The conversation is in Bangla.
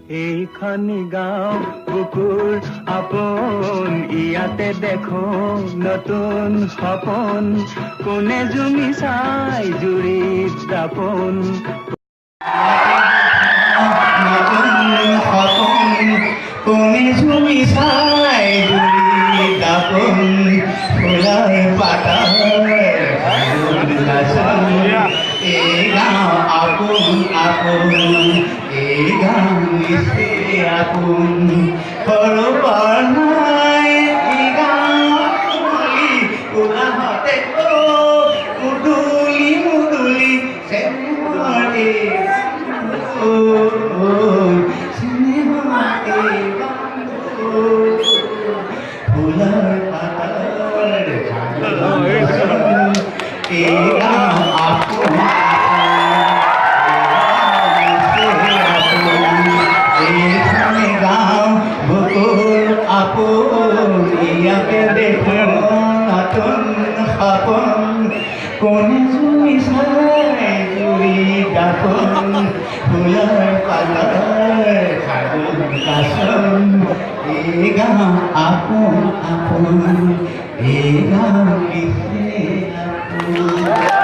এইখনি গাঁও বুকুৰ আপোন ইয়াতে দেখো নতুন সপোন কোনে জুমি চাই জুৰিত দাপোন কোনে ঝুমি চাই জুৰি দাপোন ফুলাই পাতাৰ এই গাঁও আপোন আপোন এই গাঁও নিচে আপোন সৰু পৰ নাই এই গাঁও ওলাহতে মুদুলি মুদুলি চেনেহৰে ফুলৰ পাতৰ এই গাঁও আপোন এইখনে গাঁও বুকুৰ আপোন ইয়াতে দেখো নতুন সপোন কোনে জুমি চাই জুৰি দাপোন ফুলৰ পাতৰ সাগৰ কাচন এই গাঁও আপোন আপোন এই গাঁও নিচে আপোন